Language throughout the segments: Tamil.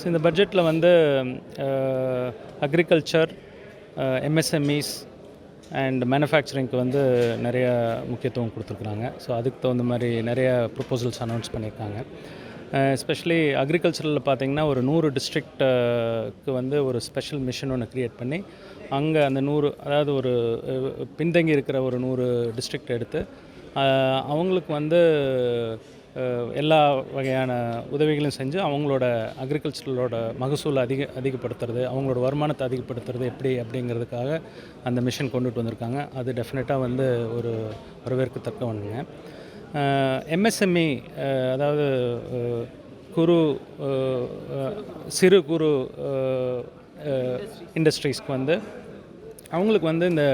ஸோ இந்த பட்ஜெட்டில் வந்து அக்ரிகல்ச்சர், எம்எஸ்எம்இஸ் அண்ட் மேனுஃபேக்சரிங்க்கு வந்து நிறைய முக்கியத்துவம் கொடுத்துருக்குறாங்க. ஸோ அதுக்கு தகுந்த மாதிரி நிறைய ப்ரொப்போசல்ஸ் அனௌன்ஸ் பண்ணியிருக்காங்க. எஸ்பெஷலி அக்ரிகல்ச்சரில் பார்த்திங்கன்னா ஒரு 100 டிஸ்ட்ரிக்ட்டுக்கு வந்து ஒரு ஸ்பெஷல் மிஷன் ஒன்று க்ரியேட் பண்ணி அங்கே அந்த 100, அதாவது ஒரு பின்தங்கி இருக்கிற ஒரு 100 டிஸ்ட்ரிக்ட் எடுத்து அவங்களுக்கு வந்து எல்லா வகையான உதவிகளையும் செஞ்சு அவங்களோட அக்ரிகல்ச்சரோட மகசூலை அதிகப்படுத்துறது, அவங்களோட வருமானத்தை அதிகப்படுத்துறது எப்படி அப்படிங்கிறதுக்காக அந்த மிஷன் கொண்டுட்டு வந்திருக்காங்க. அது டெஃபினட்டாக வந்து ஒரு வரவேற்கத்தக்க ஒன்றுங்க. எம்எஸ்எம்இ, அதாவது சிறு குறு இண்டஸ்ட்ரீஸ்க்கு வந்து அவங்களுக்கு வந்து இந்த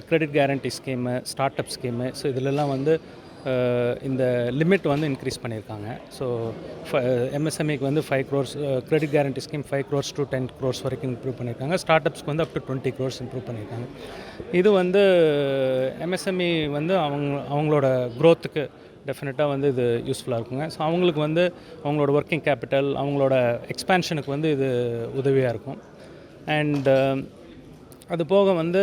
credit guarantee scheme, start up scheme, so இதிலெல்லாம் வந்து இந்த லிமிட் வந்து இன்க்ரீஸ் பண்ணியிருக்காங்க. ஸோ எம்எஸ்எம்இக்கு வந்து 5 crores credit guarantee scheme 5 crores to 10 crores வரைக்கும் இம்ப்ரூவ் பண்ணியிருக்காங்க. ஸ்டார்ட் அப்ஸ்க்கு வந்து அப் டு 20 crores இம்ப்ரூவ் பண்ணியிருக்காங்க. இது வந்து எம்எஸ்எம்இ வந்து அவங்களோட க்ரோத்துக்கு டெஃபினட்டாக வந்து இது யூஸ்ஃபுல்லாக இருக்குங்க. ஸோ அவங்களுக்கு வந்து அவங்களோட ஒர்க்கிங் கேபிட்டல், அவங்களோட எக்ஸ்பேன்ஷனுக்கு வந்து இது உதவியாக இருக்கும். அண்ட் அது போக வந்து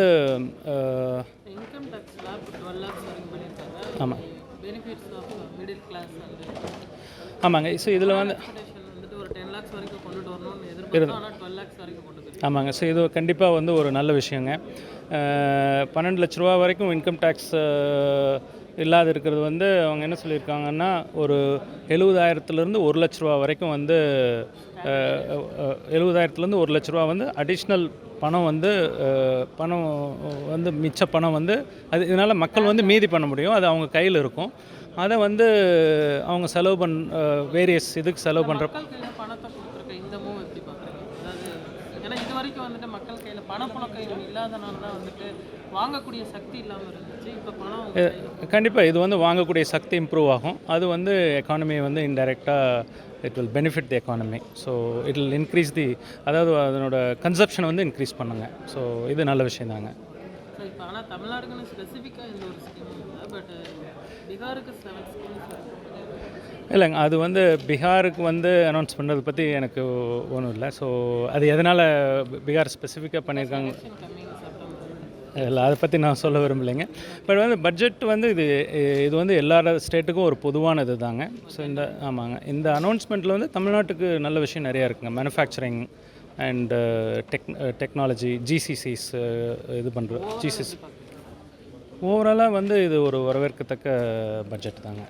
இன்கம் டாக்ஸில் 12 lakhs வரைக்கும் பண்ணியிருக்காங்க. ஆமாம், பெனிஃபிட்ஸ் ஆஃப் மிடில் கிளாஸ் ஆமாங்க. ஸோ இதில் வந்து வந்துட்டு ஒரு 10 lakhs வரைக்கும் கொண்டுட்டு வரணும்னு எதிர்பார்த்தோம். ஆனால் 12 lakhs வரைக்கும் கொண்டு போய் ஆமாங்க. ஸோ இது கண்டிப்பாக வந்து ஒரு நல்ல விஷயங்க. 12 லட்ச ரூபா வரைக்கும் இன்கம் டேக்ஸ் இல்லாத இருக்கிறது வந்து அவங்க என்ன சொல்லியிருக்காங்கன்னா, ஒரு 70,000 1 லட்ச ரூபா வரைக்கும் வந்து 70,000 1 லட்ச ரூபா வந்து அடிஷ்னல் பணம் வந்து மிச்ச பணம் வந்து அது இதனால் மக்கள் வந்து மீதி பண்ண முடியும். அது அவங்க கையில் இருக்கும். அதை வந்து அவங்க செலவு வேரியஸ் இதுக்கு செலவு பண்ணுற பணத்தை கொடுத்துருக்க இந்த மூவ் எப்படி பார்க்குறீங்க? அதாவது ஏன்னா இது வரைக்கும் வந்துட்டு மக்கள் கையில் பணப்புழக்கம் இல்லாதனால தான் வந்துட்டு வாங்கக்கூடிய சக்தி இல்லாமல் இருந்துச்சு. இப்போ பணம் கண்டிப்பாக இது வந்து வாங்கக்கூடிய சக்தி இம்ப்ரூவ் ஆகும். அது வந்து எக்கானமியை வந்து இன்டைரக்டாக it will benefit the economy. So it will increase அதாவது அதனோட கன்சப்ஷனை வந்து இன்க்ரீஸ் பண்ணுங்க. ஸோ இது நல்ல விஷயம் தாங்க. இப்போ ஆனால் தமிழ்நாடுக்குன்னு ஸ்பெசிஃபிக்காக இந்த ஒரு ஸ்கீம் இல்லை, பட் பீகாருக்கு 7 ஸ்கீம்ஸ் இல்லைங்க. அது வந்து பீகாருக்கு வந்து அனௌன்ஸ் பண்ணுறதை பற்றி எனக்கு ஒன்றும் இல்லை. ஸோ அது எதனால் பீகார் ஸ்பெசிஃபிக்காக பண்ணியிருக்காங்க இல்லை, அதை பற்றி நான் சொல்ல விரும்பலைங்க. பட் வந்து பட்ஜெட் வந்து இது வந்து எல்லா ஸ்டேட்டுக்கும் ஒரு பொதுவானது தாங்க. ஸோ ஆமாங்க, இந்த அனௌன்ஸ்மெண்ட்டில் வந்து தமிழ்நாட்டுக்கு நல்ல விஷயம் நிறையா இருக்குங்க. மேனுஃபேக்சரிங் அண்ட் டெக்னாலஜி, ஜிசிசிஸ் இது பண்ணுறது, ஜிசிசி ஓவராலாக வந்து இது ஒரு வரவேற்கத்தக்க பட்ஜெட் தாங்க.